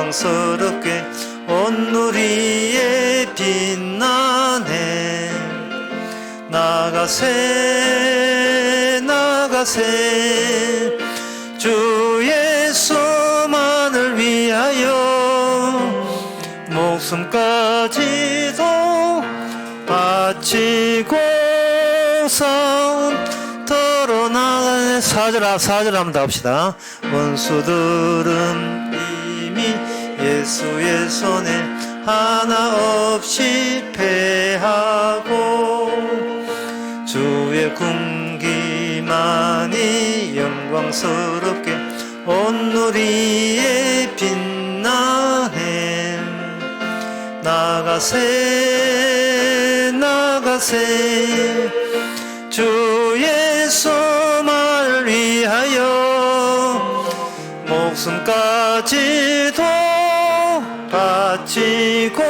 영광스럽게 온 누리에 빛나네. 나가세 나가세 주 예수만을 위하여 목숨까지도 바치고 싸움터로 나가네. 4절 한번 더 합시다. 원수들은 이미 예수의 손에 하나 없이 패하고 주의 군기만이 영광스럽게 온 누리에 빛나네. 나가세 나가세 주 예수만을 위하여 목숨까지도 바치고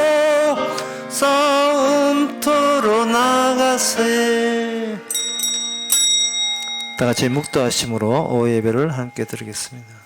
싸움터로 나가세. 다같이 묵도하심으로 오예배를 함께 드리겠습니다.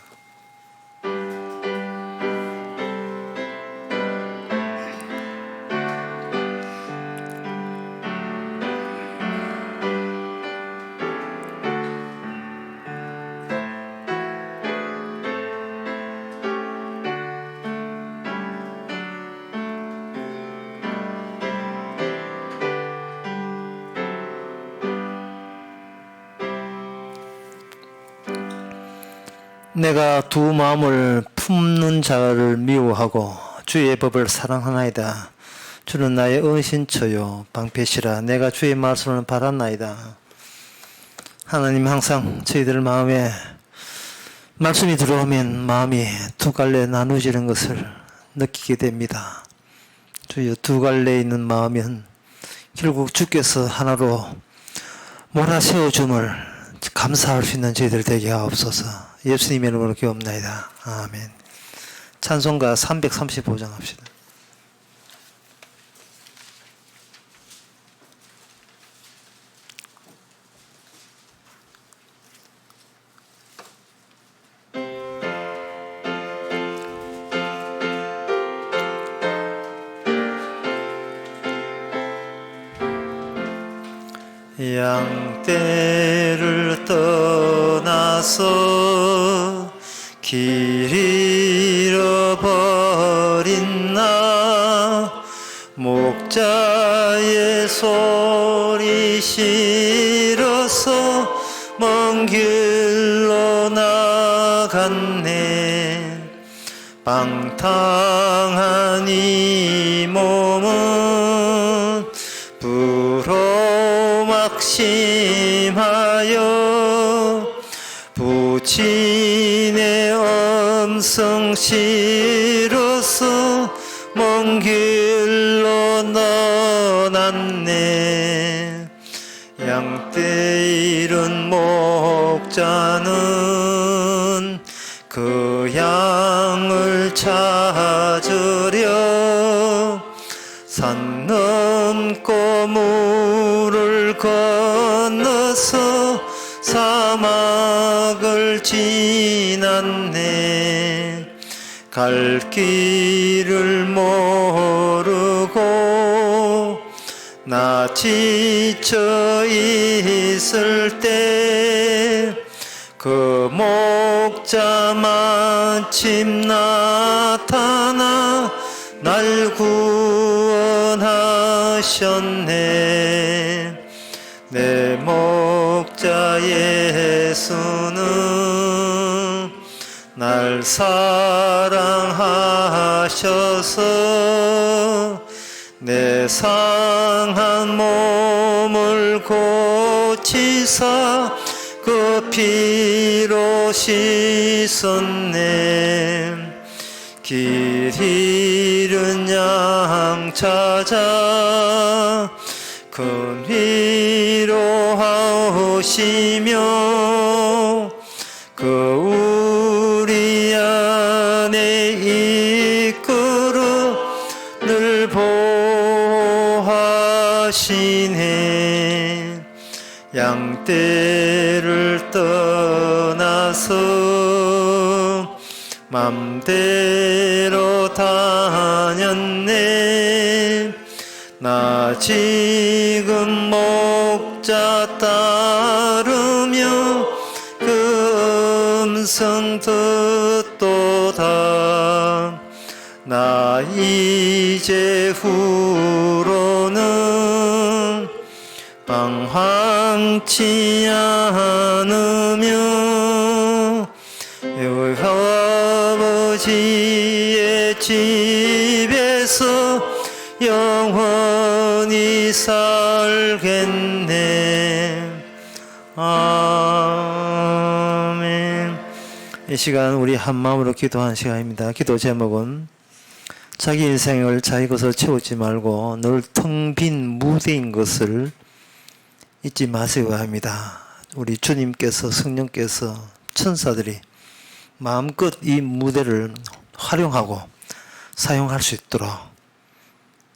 내가 두 마음을 품는 자를 미워하고 주의 법을 사랑하나이다. 주는 나의 은신처요 방패시라. 내가 주의 말씀을 바랐나이다. 하나님, 항상 저희들 마음에 말씀이 들어오면 마음이 두 갈래 나누어지는 것을 느끼게 됩니다. 주여, 두 갈래 있는 마음은 결국 주께서 하나로 몰아세워줌을 감사할 수 있는 저희들 되게 하옵소서. 예수님의 이름으로 기도합나이다. 아멘. 찬송가 335장 합시다. 양떼를 떠나서 길 잃어버린 나 목자의 소리 싫어서 먼 길로 나갔네. 방탕한 이 몸은 불호 막심하여 부친의 음성 싫어서 먼 길로 떠났네. 양떼 잃은 목자는 그 양을 찾으려 산 넘고 물을 건너서 사막을 지났네. 갈 길을 모르고 나 지쳐 있을 때 그 목자 마침 나타나 날 구원하셨네. 내 목자 예수는 날 사랑하셔서 내 상한 몸을 고치사 그 피로 씻었네. 길 잃은 양 찾아 큰 위로하시며 그 우리 안에 이끌어 늘 보호하시네. 양떼를 떠나서 맘대로 다녔네. 나 지금 목자 따르며 그 음성 듣도다. 나 이제 후로는 방황치 않으며 아버지의 집에서 영원히 살겠네. 아멘. 이 시간 우리 한 마음으로 기도하는 시간입니다. 기도 제목은 자기 인생을 자기 것으로 채우지 말고 늘 텅 빈 무대인 것을 잊지 마시고 합니다. 우리 주님께서, 성령께서, 천사들이 마음껏 이 무대를 활용하고 사용할 수 있도록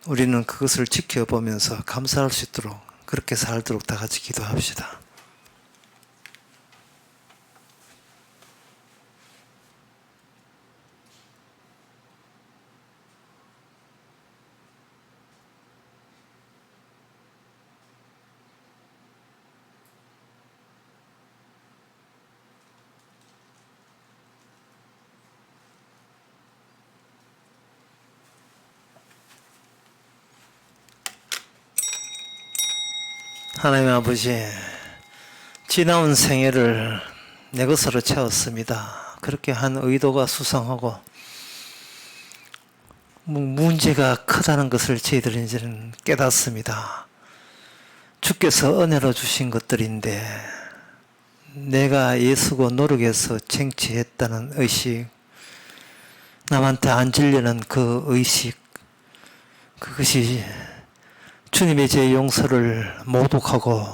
우리는 그것을 지켜보면서 감사할 수 있도록 그렇게 살도록 다 같이 기도합시다. 하나님 아버지, 지나온 생애를 내 것으로 채웠습니다. 그렇게 한 의도가 수상하고 문제가 크다는 것을 저희들은 이제는 깨닫습니다. 주께서 은혜로 주신 것들인데 내가 애쓰고 노력해서 쟁취했다는 의식, 남한테 안 질려는 그 의식, 그것이 주님의 제 용서를 모독하고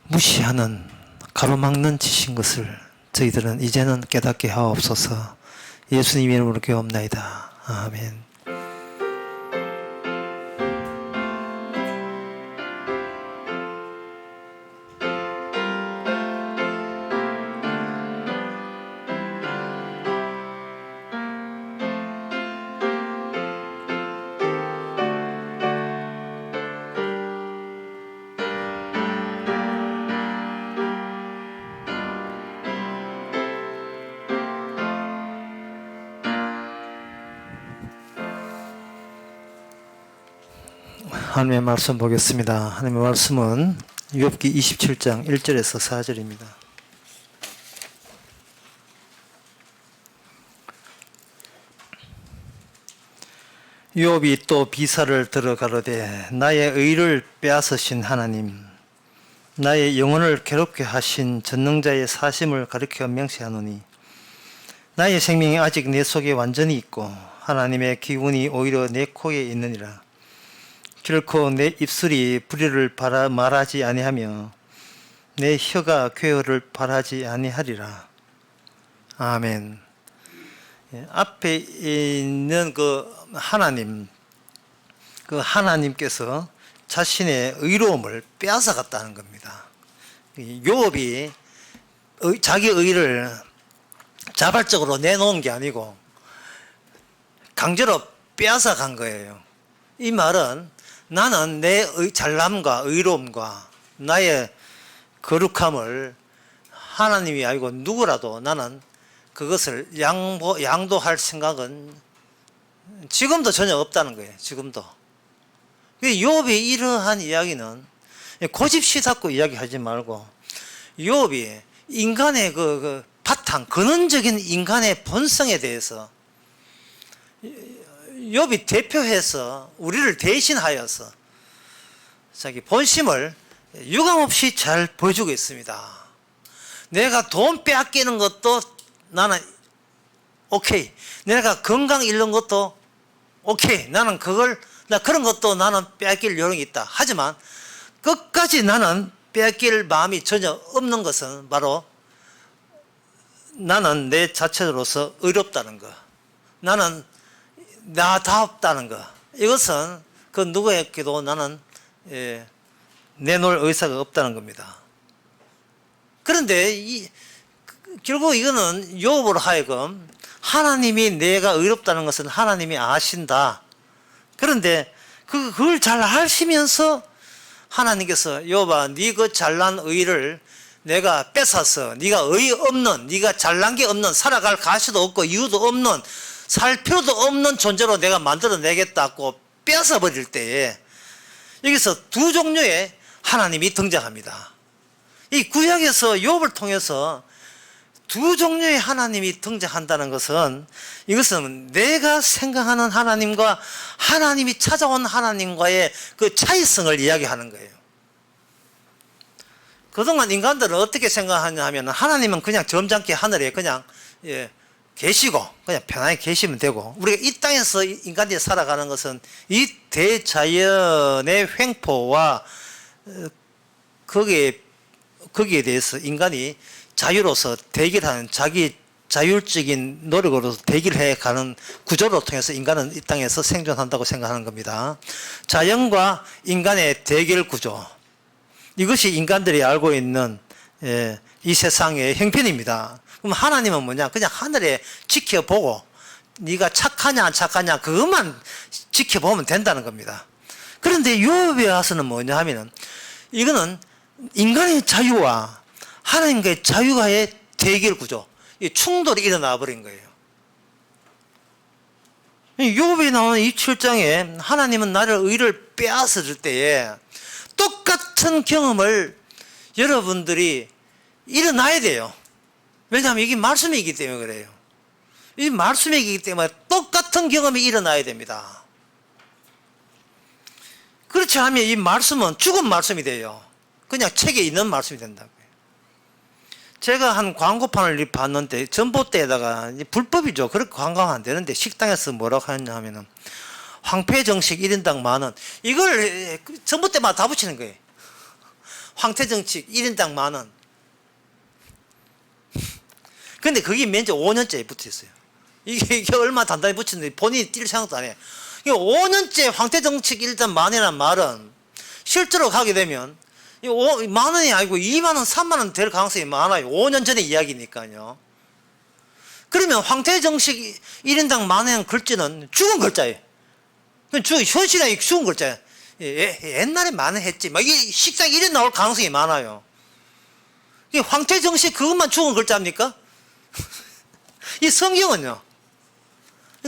무시하는 가로막는 짓인 것을 저희들은 이제는 깨닫게 하옵소서. 예수님 이름으로 기도합나이다. 아멘. 하나님의 말씀 보겠습니다. 하나님의 말씀은 욥기 27장 1절에서 4절입니다. 욥이 또 비사를 들어 가로되 나의 의를 빼앗으신 하나님, 나의 영혼을 괴롭게 하신 전능자의 사심을 가리켜 명시하노니 나의 생명이 아직 내 속에 완전히 있고 하나님의 기운이 오히려 내 코에 있느니라. 결코 내 입술이 불의를 말하지 아니하며 내 혀가 괴어를 바라지 아니하리라. 아멘. 앞에 있는 그 하나님께서 자신의 의로움을 빼앗아 갔다는 겁니다. 욥이 자기 의를 자발적으로 내놓은 게 아니고 강제로 빼앗아 간 거예요. 이 말은 나는 내 잘남과 의로움과 나의 거룩함을 하나님이 알고 누구라도 나는 그것을 양도할 생각은 지금도 전혀 없다는 거예요. 지금도. 욥이 이러한 이야기는 고집 시닫고 이야기하지 말고 욥이 인간의 그 바탕, 근원적인 인간의 본성에 대해서 욥이 대표해서 우리를 대신하여서 자기 본심을 유감없이 잘 보여주고 있습니다. 내가 돈 빼앗기는 것도 나는 오케이. 내가 건강 잃는 것도 오케이. 나는 그런 것도 나는 빼앗길 요령이 있다. 하지만 끝까지 나는 빼앗길 마음이 전혀 없는 것은 바로 나는 내 자체로서 의롭다는 것. 나는 나다웠다는 것. 이것은 그 누구에게도 나는 내놓을 의사가 없다는 겁니다. 그런데 결국 이거는 욥으로 하여금 하나님이 내가 의롭다는 것은 하나님이 아신다. 그런데 그걸 잘 아시면서 하나님께서 욥아, 네 그 잘난 의를 내가 뺏어서 네가 의 없는, 네가 잘난 게 없는, 살아갈 가시도 없고 이유도 없는, 살 필요도 없는 존재로 내가 만들어내겠다고 뺏어버릴 때에 여기서 두 종류의 하나님이 등장합니다. 이 구약에서 욥을 통해서 두 종류의 하나님이 등장한다는 것은 이것은 내가 생각하는 하나님과 하나님이 찾아온 하나님과의 그 차이성을 이야기하는 거예요. 그동안 인간들은 어떻게 생각하냐 하면 하나님은 그냥 점잖게 하늘에 그냥 계시고 그냥 편하게 계시면 되고, 우리가 이 땅에서 인간들이 살아가는 것은 이 대자연의 횡포와 거기에 대해서 인간이 자유로서 대결하는, 자기 자율적인 노력으로 대결해 가는 구조를 통해서 인간은 이 땅에서 생존한다고 생각하는 겁니다. 자연과 인간의 대결 구조, 이것이 인간들이 알고 있는 이 세상의 형편입니다. 그럼 하나님은 뭐냐? 그냥 하늘에 지켜보고 네가 착하냐 안 착하냐 그것만 지켜보면 된다는 겁니다. 그런데 욥에 와서는 뭐냐 하면은 이거는 인간의 자유와 하나님과의 자유와의 대결 구조, 이 충돌이 일어나 버린 거예요. 욥에 나오는 이 7장에 하나님은 나를 의를 빼앗을 때에 똑같은 경험을 여러분들이 일어나야 돼요. 왜냐하면 이게 말씀이기 때문에 그래요. 이 말씀이기 때문에 똑같은 경험이 일어나야 됩니다. 그렇지 않으면 이 말씀은 죽은 말씀이 돼요. 그냥 책에 있는 말씀이 된다고요. 제가 한 광고판을 봤는데 전봇대에다가 불법이죠. 그렇게 광고하면 안 되는데 식당에서 뭐라고 했냐 하면은 황폐정식 1인당 10,000원, 이걸 전봇대마다 다 붙이는 거예요. 황폐정식 1인당 10,000원. 근데 그게 면제 5년째 붙어 있어요. 이게 얼마 단단히 붙였는데 본인이 뛸 생각도 안 해요. 5년째 황폐정식 1인당 10,000원이라는 말은 실제로 가게 되면 10,000원이 아니고 20,000원, 30,000원 될 가능성이 많아요. 5년 전의 이야기니까요. 그러면 황폐정식 1인당 10,000원 글자는 죽은 글자예요. 현실에 죽은 글자예요. 옛날에 많이 했지. 막 이 식당 이래 나올 가능성이 많아요. 황폐정식 그것만 죽은 글자입니까? 이 성경은요.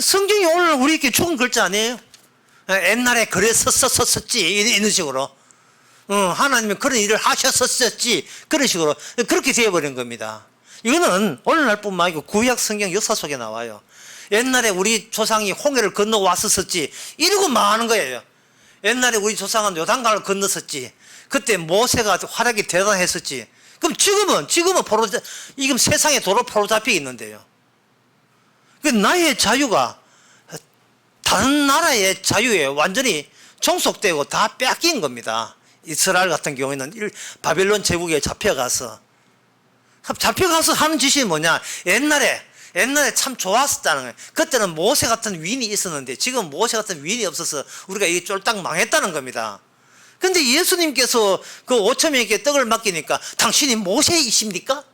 성경이 오늘 우리에게 죽은 글자 아니에요? 옛날에 그랬었지 이런 식으로. 하나님이 그런 일을 하셨었지 그런 식으로 그렇게 되어버린 겁니다. 이거는 오늘날 뿐만 아니고 구약 성경 역사 속에 나와요. 옛날에 우리 조상이 홍해를 건너 왔었지 이러고 말하는 거예요. 옛날에 우리 조상은 요단강을 건넜었지, 그때 모세가 활약이 대단했었지. 그럼 지금은 지금 세상에 도로 포로 잡혀 있는데요. 나의 자유가 다른 나라의 자유에 완전히 종속되고 다 뺏긴 겁니다. 이스라엘 같은 경우에는 바벨론 제국에 잡혀가서 하는 짓이 뭐냐? 옛날에 참 좋았었다는 거예요. 그때는 모세 같은 위인이 있었는데 지금 모세 같은 위인이 없어서 우리가 이게 쫄딱 망했다는 겁니다. 근데 예수님께서 그 5,000명에게 떡을 맡기니까 당신이 모세이십니까?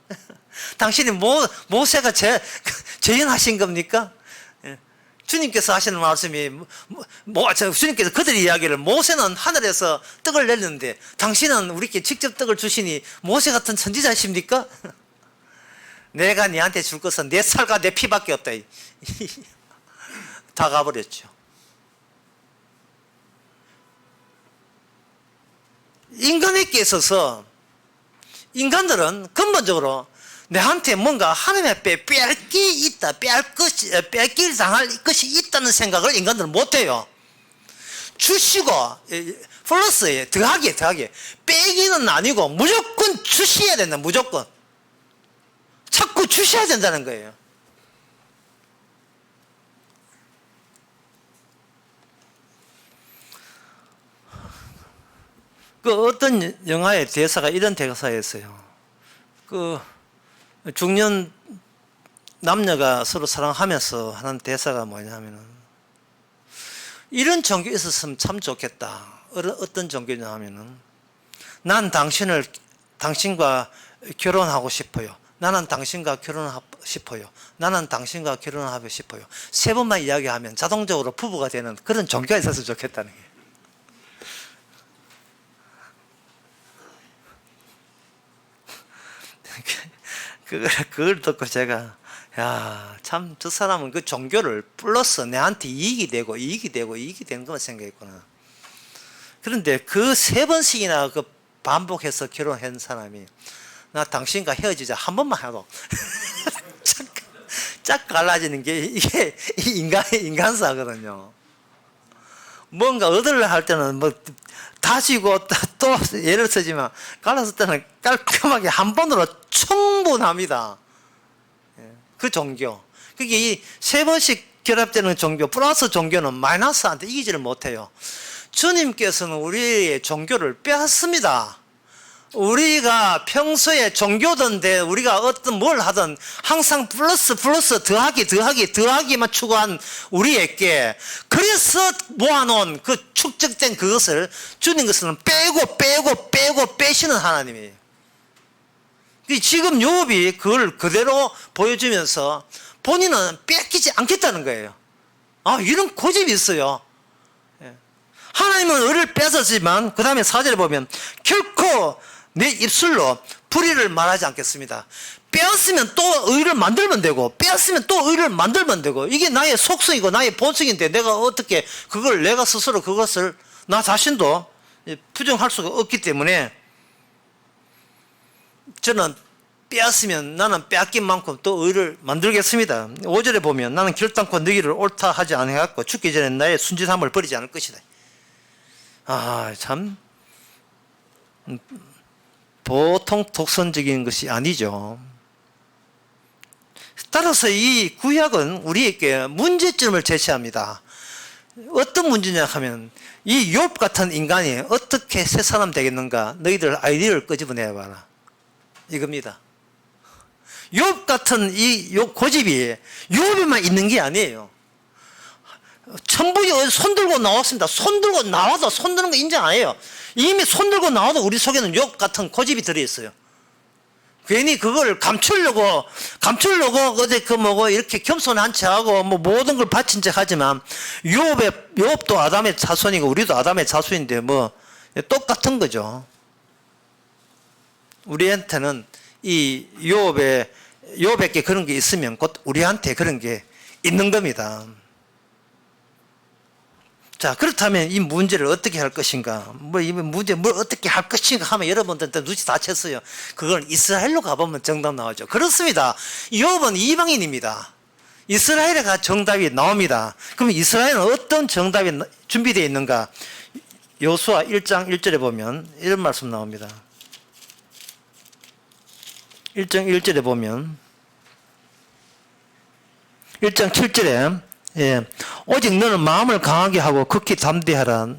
당신이 모세가 재현하신 겁니까? 주님께서 하시는 말씀이 주님께서 그들의 이야기를, 모세는 하늘에서 떡을 내렸는데 당신은 우리께 직접 떡을 주시니 모세 같은 선지자십니까? 내가 네한테 줄 것은 내 살과 내 피밖에 없다. 다 가버렸죠. 인간에게 있어서 인간들은 근본적으로 내한테 뭔가 하나님 앞에 뺏기 있다, 뺏길 당할 것이 있다는 생각을 인간들은 못해요. 주시고 플러스에 더하기 빼기는 아니고 무조건 주셔야 된다. 무조건 자꾸 주셔야 된다는 거예요. 그 어떤 영화의 대사가 이런 대사였어요. 그 중년 남녀가 서로 사랑하면서 하는 대사가 뭐냐면은 이런 종교 있었으면 참 좋겠다. 어떤 종교냐 하면은 난 당신과 결혼하고 싶어요. 나는 당신과 결혼하고 싶어요. 나는 당신과 결혼하고 싶어요. 세 번만 이야기하면 자동적으로 부부가 되는 그런 종교가 있었으면 좋겠다는 거예요. 그걸 듣고 제가 야, 참 저 사람은 그 종교를 플러스 내한테 이익이 되고 되는 것만 생각했구나. 그런데 그 세 번씩이나 그 반복해서 결혼한 사람이 나 당신과 헤어지자 한 번만 해도 짝 갈라지는 게 이게 인간사거든요. 뭔가 얻으려 할 때는 뭐 다지고 또 예를 쓰지만 갈랐을 때는 깔끔하게 한 번으로 충분합니다. 그 종교. 그게 이 세 번씩 결합되는 종교 플러스 종교는 마이너스한테 이기지를 못해요. 주님께서는 우리의 종교를 빼앗습니다. 우리가 평소에 종교든데 우리가 어떤 뭘 하든 항상 플러스 더하기만 추구한 우리에게 그래서 모아놓은 그 축적된 그것을 주님께서는 빼시는 하나님이에요. 지금 욥이 그걸 그대로 보여주면서 본인은 뺏기지 않겠다는 거예요. 아, 이런 고집이 있어요. 하나님은 의를 뺏었지만 그 다음에 4절에 보면 결코 내 입술로 불의를 말하지 않겠습니다. 빼앗으면 또 의를 만들면 되고 빼앗으면 또 의를 만들면 되고 이게 나의 속성이고 나의 본성인데 내가 어떻게 그걸 내가 스스로 그것을 나 자신도 부정할 수가 없기 때문에 저는 빼앗으면 나는 빼앗긴 만큼 또 의를 만들겠습니다. 5절에 보면 나는 결단코 너희를 옳다 하지 않았고 죽기 전에 나의 순진함을 버리지 않을 것이다. 아, 참 보통 독선적인 것이 아니죠. 따라서 이 구약은 우리에게 문제점을 제시합니다. 어떤 문제냐 하면 이 욥 같은 인간이 어떻게 새 사람 되겠는가 너희들 아이디어를 끄집어내봐라 이겁니다. 욥 같은 이 고집이 욥에만 있는 게 아니에요. 천부이 손들고 나왔습니다. 손들고 나와도 손드는 거 인정 안 해요. 이미 손들고 나와도 우리 속에는 욥 같은 고집이 들어있어요. 괜히 그걸 감추려고 어제 이렇게 겸손한 척하고 뭐 모든 걸 바친 척 하지만 욥도 아담의 자손이고 우리도 아담의 자손인데 뭐 똑같은 거죠. 우리한테는 이 욥에게 그런 게 있으면 곧 우리한테 그런 게 있는 겁니다. 자, 그렇다면 이 문제를 어떻게 할 것인가? 이 문제 뭘 어떻게 할 것인가 하면 여러분들한테 눈치 다 챘어요. 그걸 이스라엘로 가보면 정답 나오죠. 그렇습니다. 욥은 이방인입니다. 이스라엘에 가 정답이 나옵니다. 그럼 이스라엘은 어떤 정답이 준비되어 있는가? 여호수아 1장 1절에 보면 이런 말씀 나옵니다. 1장 1절에 보면 1장 7절에 오직 너는 마음을 강하게 하고 극히 담대하라.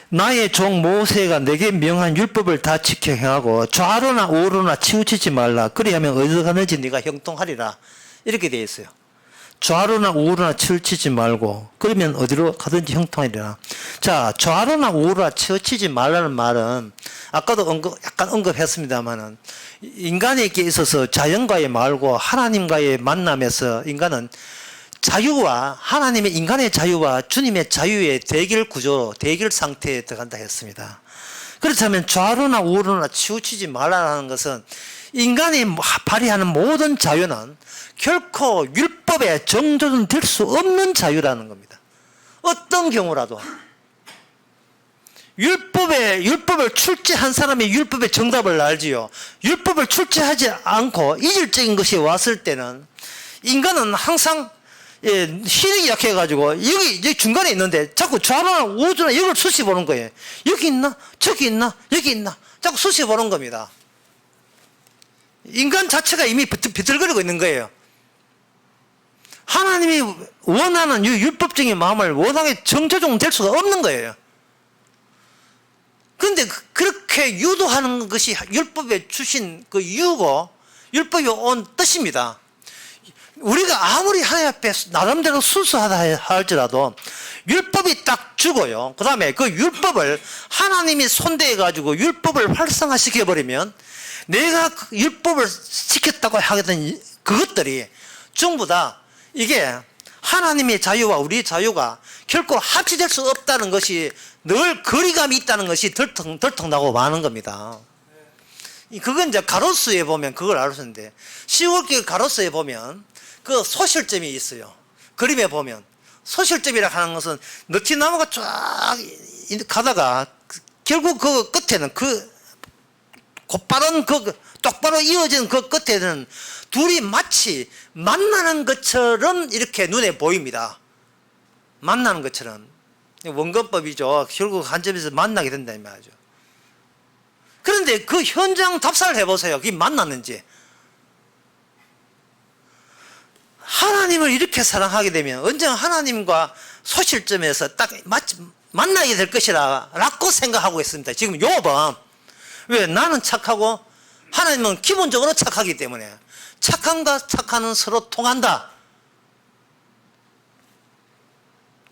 나의 종 모세가 내게 명한 율법을 다 지켜 행하고 좌로나 우로나 치우치지 말라. 그리하면 어디서 가는지 네가 형통하리라. 이렇게 되어 있어요. 좌로나 우로나 치우치지 말고 그러면 어디로 가든지 형통하리라. 자, 좌로나 우로나 치우치지 말라는 말은 아까도 약간 언급했습니다만은 인간에게 있어서 자연과의 말고 하나님과의 만남에서 인간은 자유와 하나님의 인간의 자유와 주님의 자유의 대결 구조, 대결 상태에 들어간다 했습니다. 그렇다면 좌로나 우로나 치우치지 말라는 것은 인간이 발휘하는 모든 자유는 결코 율법에 정조준될 수 없는 자유라는 겁니다. 어떤 경우라도 율법을 출제한 사람이 율법의 정답을 알지요. 율법을 출제하지 않고 이질적인 것이 왔을 때는 인간은 항상 시력이 약해가지고 여기 중간에 있는데 자꾸 좌로나 우로나 이걸 수시 보는 거예요. 여기 있나? 저기 있나? 여기 있나? 자꾸 수시 보는 겁니다. 인간 자체가 이미 비틀거리고 있는 거예요. 하나님이 원하는 율법적인 마음을 원하게 정조종될 수가 없는 거예요. 그런데 그렇게 유도하는 것이 율법에 주신 그 이유고 율법이 온 뜻입니다. 우리가 아무리 하나님 앞에 나름대로 순수하다 할지라도 율법이 딱 주고요. 그 다음에 그 율법을 하나님이 손대가지고 율법을 활성화시켜버리면 내가 그 율법을 지켰다고 하던 그것들이 전부 다 이게 하나님의 자유와 우리의 자유가 결코 합치될 수 없다는 것이 늘 거리감이 있다는 것이 들통나고 마는 겁니다. 그건 이제 가로수에 보면 그걸 알 수 있는데, 시골길 가로수에 보면 그 소실점이 있어요. 그림에 보면 소실점이라 하는 것은 느티나무가 쫙 가다가 결국 그 끝에는 그 곧바른 그 똑바로 이어진 그 끝에는 둘이 마치 만나는 것처럼 이렇게 눈에 보입니다. 만나는 것처럼. 원근법이죠. 결국 한 점에서 만나게 된다 이 말이죠. 그런데 그 현장 답사를 해보세요. 그게 만났는지. 하나님을 이렇게 사랑하게 되면 언젠가 하나님과 소실점에서 딱 만나게 될 것이라고 생각하고 있습니다. 지금 욥은 왜? 나는 착하고 하나님은 기본적으로 착하기 때문에 착한가 착하는 서로 통한다.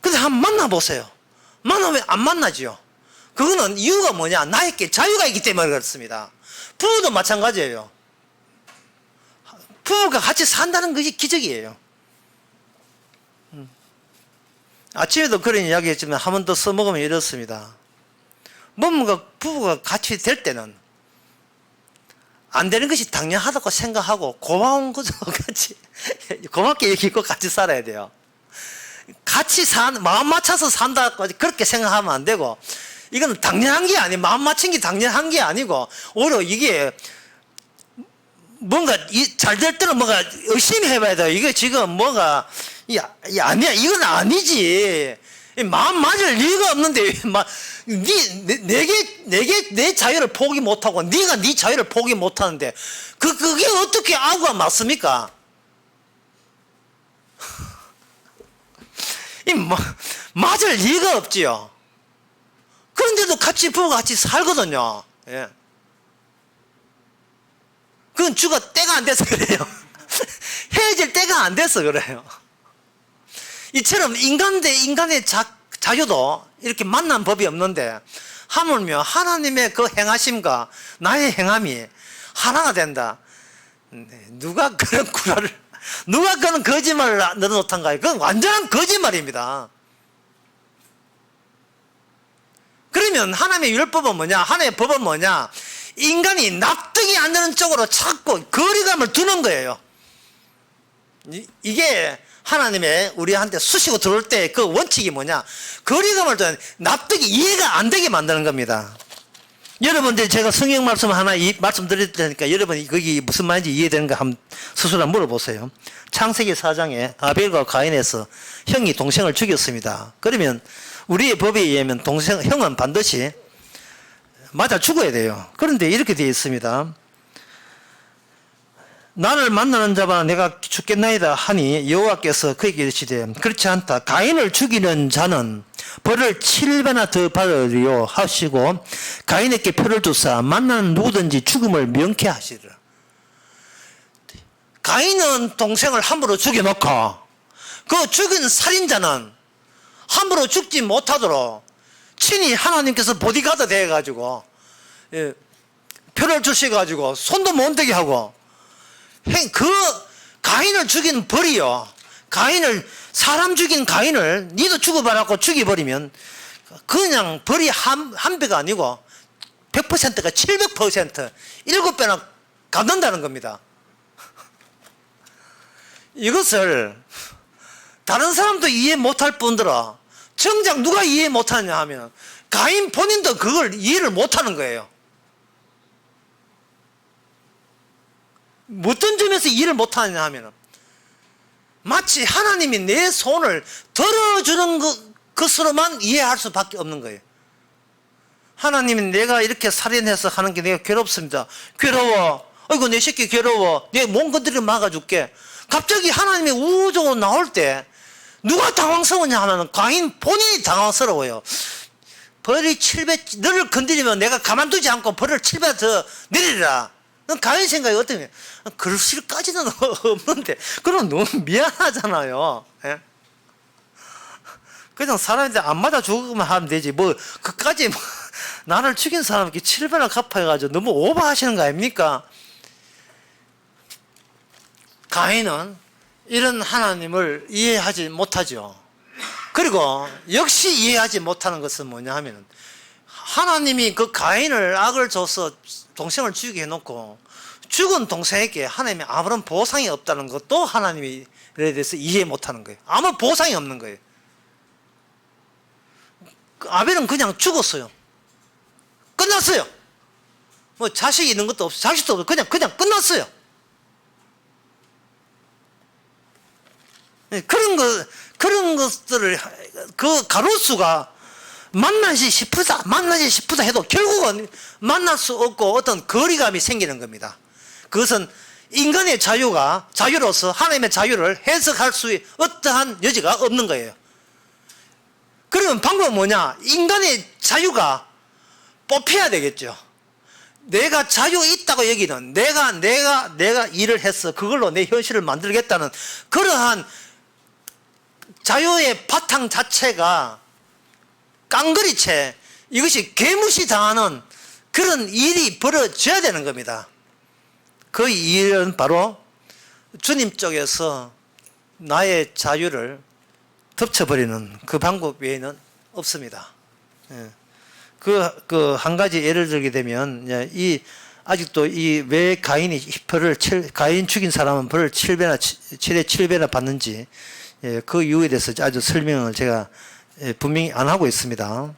근데 한번 만나보세요. 만나면 안 만나지요. 그거는 이유가 뭐냐? 나에게 자유가 있기 때문에 그렇습니다. 부부도 마찬가지예요. 부부가 같이 산다는 것이 기적이에요. 아침에도 그런 이야기 했지만 한 번 더 써먹으면 이렇습니다. 뭔가 부부가 같이 될 때는 안 되는 것이 당연하다고 생각하고 고마운 거죠. 같이 고맙게 여기고 같이 살아야 돼요. 같이 마음 맞춰서 산다고 그렇게 생각하면 안 되고, 이건 당연한 게 아니고, 마음 맞춘 게 당연한 게 아니고, 오히려 이게 뭔가 잘 될 때는 뭔가 열심히 해봐야 돼요. 이게 지금 뭐가 아니야, 이건 아니지. 마음 맞을 리가 없는데 내 자유를 포기 못하고 네가 네 자유를 포기 못하는데 그게 어떻게 아구가 맞습니까? 맞을 리가 없지요. 그런데도 부부가 같이 살거든요. 예. 그건 때가 안 돼서 그래요. 헤어질 때가 안 돼서 그래요. 이처럼 인간 대 인간의 자유도 이렇게 만난 법이 없는데, 하물며 하나님의 그 행하심과 나의 행함이 하나가 된다. 누가 그런 누가 그런 거짓말을 넣어놓던가요? 그건 완전한 거짓말입니다. 그러면 하나님의 율법은 뭐냐? 하나님의 법은 뭐냐? 인간이 납득이 안 되는 쪽으로 자꾸 거리감을 두는 거예요. 이게 하나님의 우리한테 쑤시고 들어올 때 그 원칙이 뭐냐? 거리감을 두는, 납득이 이해가 안 되게 만드는 겁니다. 여러분들, 제가 성경 말씀 하나 말씀드릴 테니까 여러분이 거기 무슨 말인지 이해되는가 한번 스스로 물어보세요. 창세기 4장에 아벨과 가인에서 형이 동생을 죽였습니다. 그러면 우리의 법에 의하면 형은 반드시 맞아 죽어야 돼요. 그런데 이렇게 되어 있습니다. 나를 만나는 자마다 내가 죽겠나이다 하니 여호와께서 그에게 이르시되 그렇지 않다. 가인을 죽이는 자는 벌을 7배나 더 받으리요 하시고 가인에게 표를 주사 만나는 누구든지 죽음을 명케 하시리라. 가인은 동생을 함부로 죽여놓고 그 죽인 살인자는 함부로 죽지 못하도록 친히 하나님께서 보디가드 되어가지고 표를 주셔가지고 손도 못 대게 하고, 그 가인을 죽인 벌이요, 사람 죽인 가인을 니도 죽어봐라고 죽여버리면 그냥 벌이 한 배가 아니고 100%가 700% 7배나 갚는다는 겁니다. 이것을 다른 사람도 이해 못할 뿐더러 정작 누가 이해 못하냐 하면 가인 본인도 그걸 이해를 못하는 거예요. 어떤 점에서 이해를 못하느냐 하면 마치 하나님이 내 손을 들어주는 것으로만 이해할 수밖에 없는 거예요. 하나님이 내가 이렇게 살인해서 하는 게 내가 괴롭습니다. 괴로워. 어이구 내 새끼 괴로워. 내 몸 건드리면 막아줄게. 갑자기 하나님의 우주적으로 나올 때 누가 당황스러우냐 하면 가인 본인이 당황스러워요. 벌이 7배, 너를 건드리면 내가 가만두지 않고 벌을 7배 더 내리라. 가인 생각이 어떠냐? 그럴 수까지는 없는데, 그럼 너무 미안하잖아요. 예? 그냥 사람한테 안 맞아 죽으면 하면 되지. 그까지 나를 죽인 사람에게 7배나 갚아가지고 너무 오버하시는 거 아닙니까? 가인은 이런 하나님을 이해하지 못하죠. 그리고 역시 이해하지 못하는 것은 뭐냐 하면 하나님이 그 가인을 악을 줘서 동생을 죽이게 해놓고 죽은 동생에게 하나님이 아무런 보상이 없다는 것도 하나님에 대해서 이해 못하는 거예요. 아무 보상이 없는 거예요. 아벨은 그냥 죽었어요. 끝났어요. 뭐 자식이 있는 것도 없어, 자식도 없어. 그냥 끝났어요. 그런 것들을 그 가로수가 만나지 싶으다 해도 결국은 만날 수 없고 어떤 거리감이 생기는 겁니다. 그것은 인간의 자유로서 하나님의 자유를 해석할 수 어떠한 여지가 없는 거예요. 그러면 방법은 뭐냐? 인간의 자유가 뽑혀야 되겠죠. 내가 자유 있다고 여기는 내가 일을 해서 그걸로 내 현실을 만들겠다는 그러한 자유의 바탕 자체가 깡그리채 이것이 개무시 당하는 그런 일이 벌어져야 되는 겁니다. 그 일은 바로 주님 쪽에서 나의 자유를 덮쳐버리는 그 방법 외에는 없습니다. 그 한 가지 예를 들게 되면 아직도 왜 가인 죽인 사람은 벌을 7배나 받는지 그 이유에 대해서 아주 설명을 제가 분명히 안 하고 있습니다.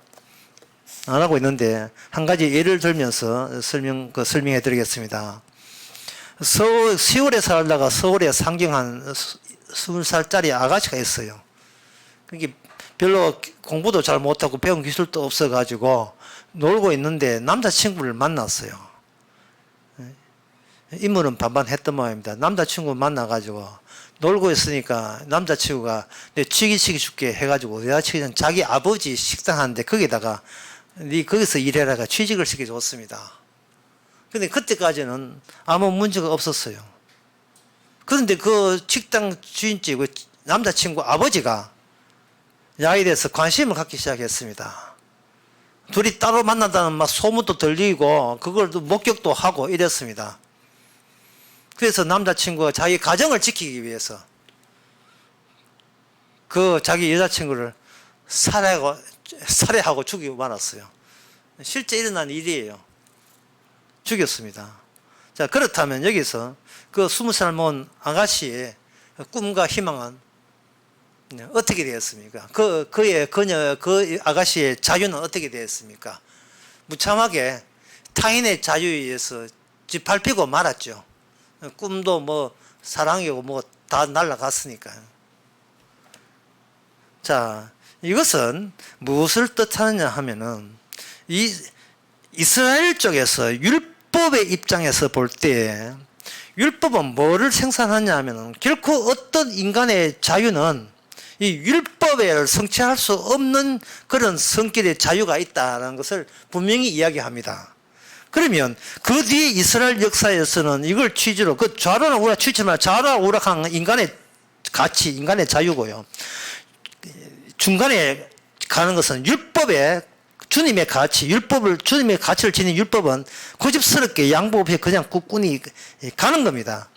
안 하고 있는데 한 가지 예를 들면서 설명해 드리겠습니다. 시골에 살다가 서울에 상경한 20살짜리 아가씨가 있어요. 그게 별로 공부도 잘 못하고 배운 기술도 없어가지고 놀고 있는데 남자친구를 만났어요. 인물은 반반했던 모양입니다. 남자친구 만나가지고 놀고 있으니까 남자친구가 내 취직시켜 줄게 해가지고 여자친구는 자기 아버지 식당 하는데 거기다가 네 거기서 일해라가 취직을 시켜줬습니다. 근데 그때까지는 아무 문제가 없었어요. 그런데 그 식당 주인집 그 남자친구 아버지가 야에 대해서 관심을 갖기 시작했습니다. 둘이 따로 만난다는 막 소문도 들리고 그걸 목격도 하고 이랬습니다. 그래서 남자친구가 자기 가정을 지키기 위해서 그 자기 여자친구를 살해하고 죽이고 말았어요. 실제 일어난 일이에요. 죽였습니다. 자, 그렇다면 여기서 그 20살 먹은 아가씨의 꿈과 희망은 어떻게 되었습니까? 그 아가씨의 자유는 어떻게 되었습니까? 무참하게 타인의 자유에 의해서 짓밟히고 말았죠. 꿈도 뭐 사랑이고 뭐 다 날아갔으니까요. 자, 이것은 무엇을 뜻하느냐 하면은 이스라엘 쪽에서 율법의 입장에서 볼 때 율법은 뭐를 생산하냐 하면은 결코 어떤 인간의 자유는 이 율법을 성취할 수 없는 그런 성격의 자유가 있다는 것을 분명히 이야기합니다. 그러면 그 뒤에 이스라엘 역사에서는 이걸 취지로 그 좌로나 우락 취지만 좌로나 우락한 인간의 가치, 인간의 자유고요. 중간에 가는 것은 율법의 주님의 가치, 주님의 가치를 지닌 율법은 고집스럽게 양보해 그냥 굳건히 가는 겁니다.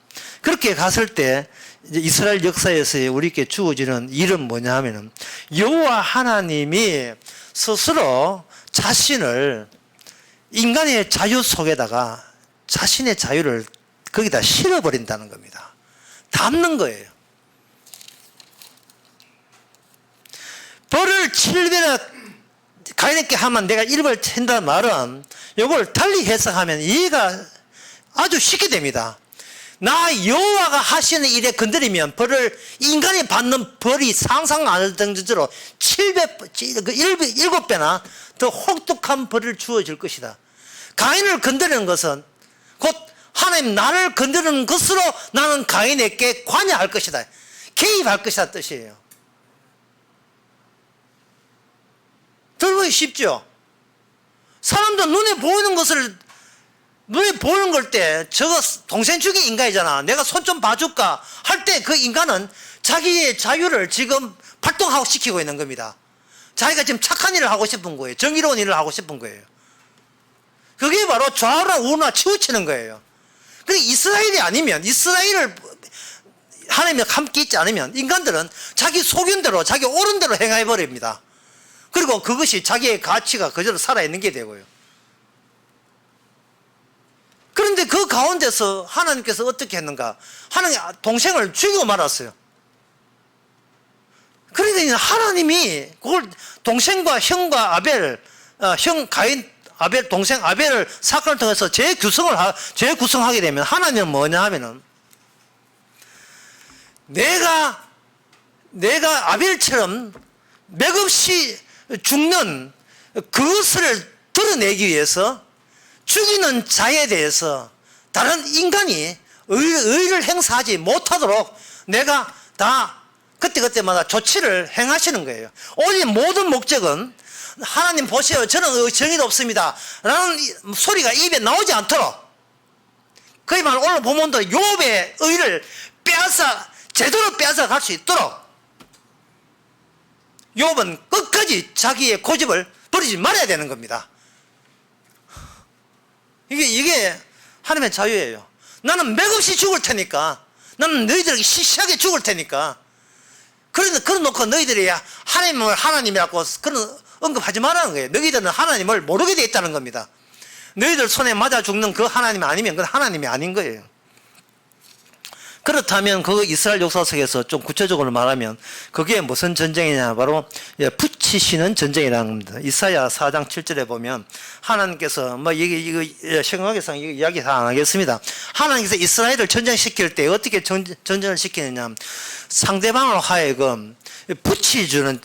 그렇게 갔을 때 이제 이스라엘 역사에서 우리에게 주어지는 일은 뭐냐 하면은 여호와 하나님이 스스로 자신을 인간의 자유 속에다가 자신의 자유를 거기다 실어버린다는 겁니다. 담는 거예요. 벌을 7배나 가인에게 하면 내가 1벌 챈다는 말은 이걸 달리 해석하면 이해가 아주 쉽게 됩니다. 나 여호와가 하시는 일에 건드리면 벌을 인간이 받는 벌이 상상 안 할 정도로 7배나 더 혹독한 벌을 주어질 것이다. 가인을 건드리는 것은 곧 하나님 나를 건드리는 것으로 나는 가인에게 관여할 것이다. 개입할 것이다 뜻이에요. 들어보기 쉽죠? 사람도 눈에 보이는 걸 때 저거 동생 죽인 인간이잖아. 내가 손 좀 봐줄까? 할 때 그 인간은 자기의 자유를 지금 발동하고 시키고 있는 겁니다. 자기가 지금 착한 일을 하고 싶은 거예요. 정의로운 일을 하고 싶은 거예요. 그게 바로 좌우나 우나 치우치는 거예요. 그러니까 이스라엘이 아니면, 이스라엘을 하나님과 함께 있지 않으면 인간들은 자기 속윤대로, 자기 옳은 대로 행해버립니다. 그리고 그것이 자기의 가치가 그대로 살아있는 게 되고요. 그런데 그 가운데서 하나님께서 어떻게 했는가? 하나님 동생을 죽이고 말았어요. 그러니까 하나님이 그걸 동생과 형과 아벨, 형 가인, 아벨, 동생 아벨을 사건을 통해서 재구성하게 되면 하나님은 뭐냐 하면은 내가 아벨처럼 맥없이 죽는 그것을 드러내기 위해서 죽이는 자에 대해서 다른 인간이 의를 행사하지 못하도록 내가 다 그때그때마다 조치를 행하시는 거예요. 오직 모든 목적은 하나님 보세요, 저는 정의도 없습니다 라는 소리가 입에 나오지 않도록, 거의 말 오늘 보면도 욥의 의를 제대로 빼앗아 갈 수 있도록 욥은 끝까지 자기의 고집을 버리지 말아야 되는 겁니다. 이게 하나님의 자유예요. 나는 맥없이 죽을 테니까, 나는 너희들에게 시시하게 죽을 테니까, 그래놓고 너희들이 하나님을 하나님이라고 그런 언급하지 말라는 거예요. 너희들은 하나님을 모르게 돼 있다는 겁니다. 너희들 손에 맞아 죽는 그 하나님이 아니면 그건 하나님이 아닌 거예요. 그렇다면 그 이스라엘 역사 속에서 좀 구체적으로 말하면 그게 무슨 전쟁이냐, 바로 붙이시는 전쟁이라는 겁니다. 이사야 4장 7절에 보면 하나님께서 이거 성경에서 이야기 다 안 하겠습니다. 하나님께서 이스라엘을 전쟁시킬 때 어떻게 전쟁을 시키느냐, 상대방을 하여금 붙여주는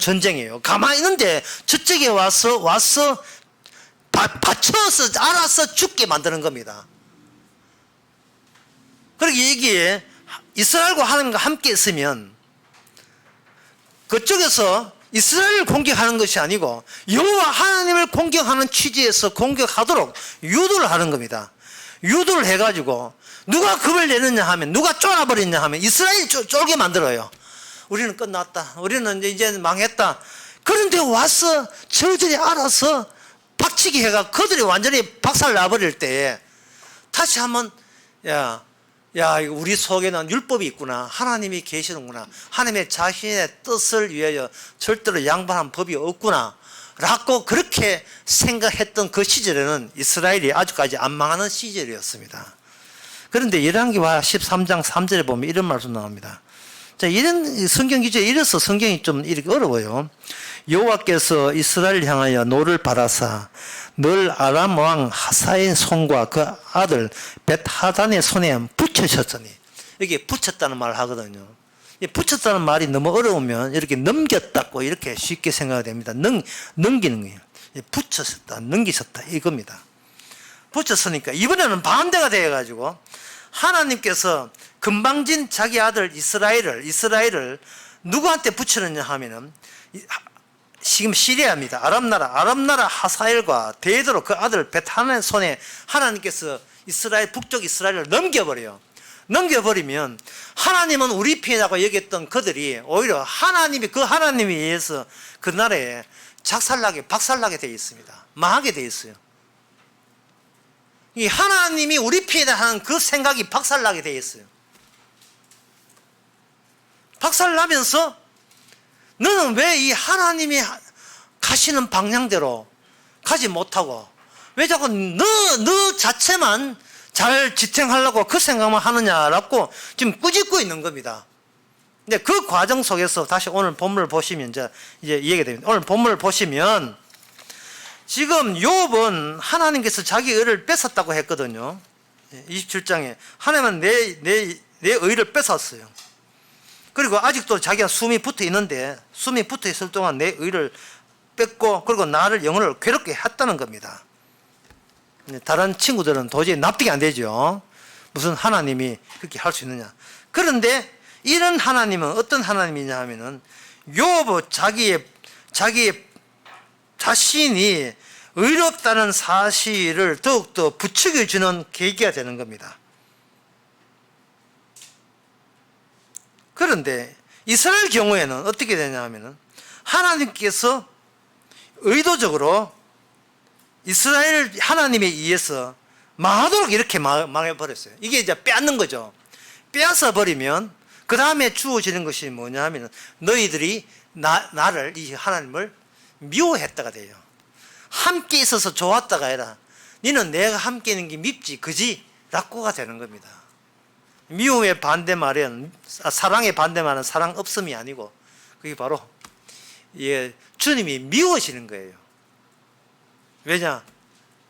전쟁이에요. 가만히 있는데 저쪽에 와서 받쳐서 알아서 죽게 만드는 겁니다. 그러니까 이게 이스라엘과 하나님과 함께 있으면 그쪽에서 이스라엘을 공격하는 것이 아니고 여호와 하나님을 공격하는 취지에서 공격하도록 유도를 하는 겁니다. 유도를 해가지고 누가 겁을 내느냐 하면, 누가 쫄아버리냐 하면 이스라엘이 쫄게 만들어요. 우리는 끝났다, 우리는 이제 망했다. 그런데 와서 저들이 알아서 박치기 해가 그들이 완전히 박살 나버릴 때에 다시 한번 이거 우리 속에는 율법이 있구나, 하나님이 계시는구나, 하나님의 자신의 뜻을 위하여 절대로 양반한 법이 없구나 라고 그렇게 생각했던 그 시절에는 이스라엘이 아직까지 안 망하는 시절이었습니다. 그런데 열왕기와 13장 3절에 보면 이런 말씀 나옵니다. 자, 이런 성경 기준에 이래서 성경이 좀 이렇게 어려워요. 여호와께서 이스라엘을 향하여 노를 바라사 늘 아람 왕 하사의 손과 그 아들 벳하단의 손에 붙이셨으니, 이게 붙였다는 말을 하거든요. 붙였다는 말이 너무 어려우면 이렇게 넘겼다고 이렇게 쉽게 생각이 됩니다. 넘기는 거예요. 붙였다, 넘기셨다 이겁니다. 붙였으니까 이번에는 반대가 되어가지고 하나님께서 금방진 자기 아들 이스라엘을 누구한테 붙이느냐 하면은 지금 시리아입니다. 아람나라 하사엘과 데도로 그 아들 벳하단의 손에 하나님께서 북쪽 이스라엘을 넘겨버리면 하나님은 우리 편이라고 여겼던 그들이 오히려 그 하나님에 의해서 그 나라에 박살나게 되어 있습니다. 망하게 되어 있어요. 이 하나님이 우리 편이다 하는 그 생각이 박살나게 되어 있어요. 박살나면서 너는 왜 이 하나님이 가시는 방향대로 가지 못하고 왜 자꾸 너 자체만 잘 지탱하려고 그 생각만 하느냐라고 지금 꾸짖고 있는 겁니다. 근데 그 과정 속에서 다시 오늘 본문을 보시면 이제 이해가 됩니다. 오늘 본문을 보시면 지금 욥은 하나님께서 자기 의를 뺏었다고 했거든요. 27장에 하나님은 내 의를 뺏었어요. 그리고 아직도 자기가 숨이 붙어 있는데, 숨이 붙어 있을 동안 내 의를 뺏고 그리고 나를 영혼을 괴롭게 했다는 겁니다. 다른 친구들은 도저히 납득이 안 되죠. 무슨 하나님이 그렇게 할 수 있느냐. 그런데 이런 하나님은 어떤 하나님이냐 하면은 욥은 자기의 자신이 의롭다는 사실을 더욱더 부추겨주는 계기가 되는 겁니다. 그런데 이스라엘 경우에는 어떻게 되냐 하면은 하나님께서 의도적으로 이스라엘 하나님에 의해서 망하도록 이렇게 망해버렸어요. 이게 이제 빼앗는 거죠. 빼앗아 버리면 그 다음에 주어지는 것이 뭐냐 하면 너희들이 나를, 이 하나님을 미워했다가 돼요. 함께 있어서 좋았다가 아니라 너는 내가 함께 있는 게 밉지 그지? 라고가 되는 겁니다. 미움의 반대말은, 사랑의 반대말은 사랑 없음이 아니고 그게 바로 주님이 미워지는 거예요. 왜냐?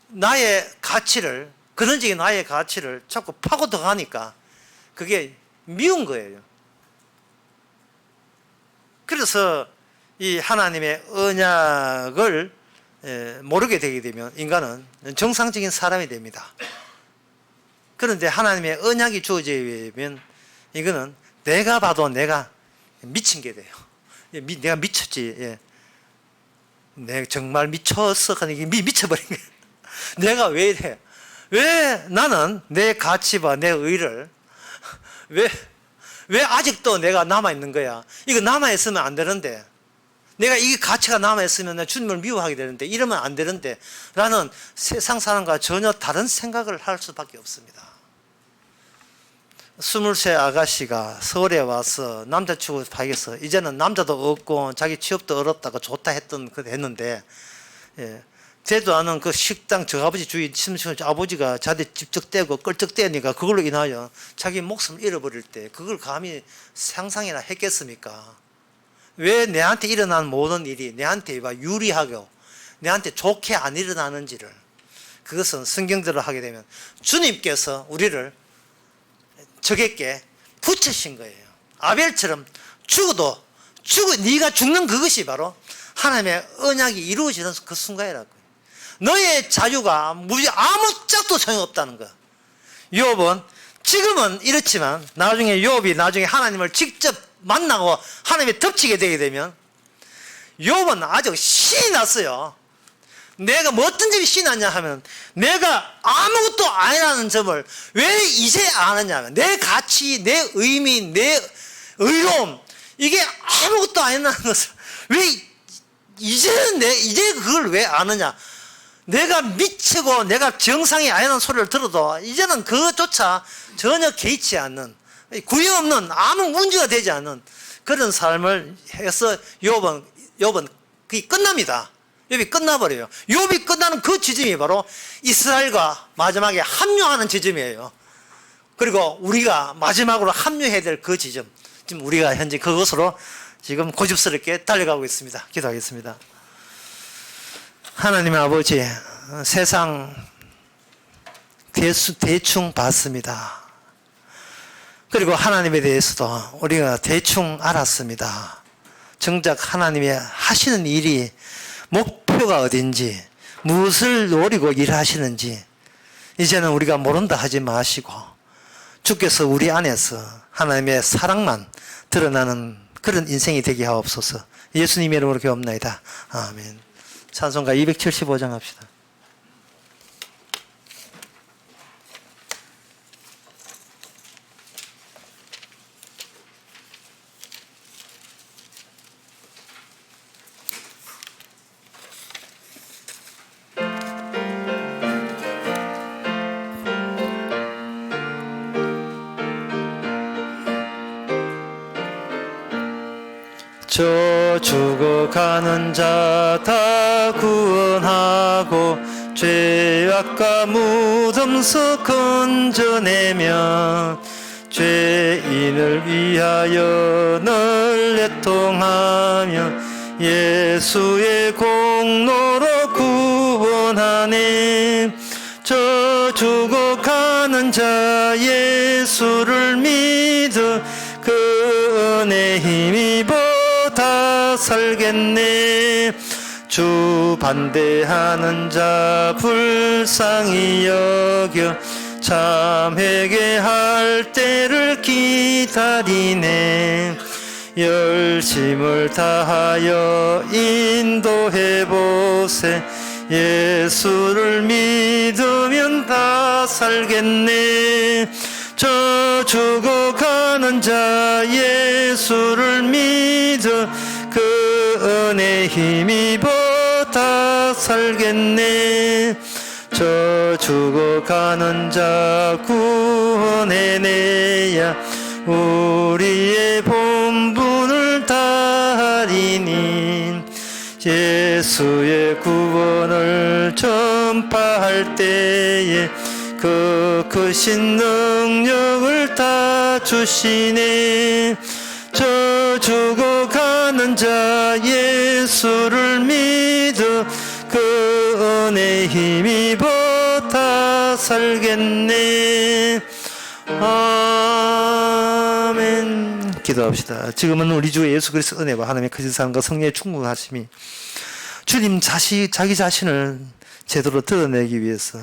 나의 가치를, 근원적인 나의 가치를 자꾸 파고 들어가니까 그게 미운 거예요. 그래서 이 하나님의 언약을 모르게 되게 되면 인간은 정상적인 사람이 됩니다. 그런데 하나님의 언약이 주어지면 이거는 내가 봐도 내가 미친 게 돼요. 내가 미쳤지. 내가 정말 미쳤어. 이게 미쳐버린 거예요. 내가 왜 이래? 왜 나는 내 가치와 내 의를 왜 아직도 내가 남아있는 거야? 이거 남아있으면 안 되는데, 내가 이 가치가 남아있으면 나 주님을 미워하게 되는데, 이러면 안 되는데 라는 세상 사람과 전혀 다른 생각을 할 수밖에 없습니다. 20세 아가씨가 서울에 와서 남자친구 사귀어서 이제는 남자도 없고 자기 취업도 어렵다고 좋다 했는데, 되도 않은 그 식당 저 아버지 주위 아버지가 자기 집적대고 끌적대니까 그걸로 인하여 자기 목숨을 잃어버릴 때 그걸 감히 상상이나 했겠습니까? 왜 내한테 일어난 모든 일이 내한테 유리하고 내한테 좋게 안 일어나는지를, 그것은 성경대로 하게 되면 주님께서 우리를 적에게 붙이신 거예요. 아벨처럼 네가 죽는 그것이 바로 하나님의 언약이 이루어지는 그 순간이라고. 너의 자유가 아무 짝도 소용없다는 거. 욥은 지금은 이렇지만 나중에 욥이 하나님을 직접 만나고 하나님에 덮치게 되게 되면 욥은 아주 신이 났어요. 내가 뭐 어떤 점이 신이 났냐 하면 내가 아무것도 아니라는 점을 왜 이제 아느냐, 내 가치, 내 의미, 내 의로움, 이게 아무것도 아니라는 것을 왜 이제 그걸 왜 아느냐. 내가 미치고 내가 정상이 아니라는 소리를 들어도 이제는 그것조차 전혀 개의치 않는, 구애 없는, 아무 문제가 되지 않는 그런 삶을 해서 욥은 그게 끝납니다. 욥이 끝나버려요. 욥이 끝나는 그 지점이 바로 이스라엘과 마지막에 합류하는 지점이에요. 그리고 우리가 마지막으로 합류해야 될 그 지점, 지금 우리가 현재 그것으로 지금 고집스럽게 달려가고 있습니다. 기도하겠습니다. 하나님의 아버지, 세상 대충 봤습니다. 그리고 하나님에 대해서도 우리가 대충 알았습니다. 정작 하나님이 하시는 일이 목표가 어딘지, 무엇을 노리고 일하시는지 이제는 우리가 모른다 하지 마시고 주께서 우리 안에서 하나님의 사랑만 드러나는 그런 인생이 되게 하옵소서. 예수님의 이름으로 기도합나이다. 아멘. 찬송가 275장 합시다. 저 죽어가는 자 다 구원하고 죄악과 무덤서 건져내며 죄인을 위하여 늘 애통하며 예수의 공로로 구원하네. 저 죽어가는 자 예수를 믿어 그 은혜 힘입어 살겠네. 주 반대하는 자 불쌍히 여겨 참 회개할 때를 기다리네. 열심을 다하여 인도해보세. 예수를 믿으면 다 살겠네. 저 죽어가는 자 예수를 믿어 그 은혜 힘입어 다 살겠네. 저 죽어가는 자 구원해내야 우리의 본분을 다하리니. 예수의 구원을 전파할 때에 그 크신 능력을 다 주시네. 저 죽어가는 자 예수를 믿어 그 은혜 힘입어 다 살겠네. 아멘. 기도합시다. 지금은 우리 주 예수 그리스도 은혜와 하나님의 크신 사랑과 성령의 충만하심이 주님 자기 자신을 제대로 드러내기 위해서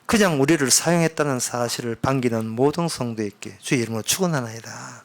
그냥 우리를 사용했다는 사실을 반기는 모든 성도에게 주의 이름으로 축원하나이다.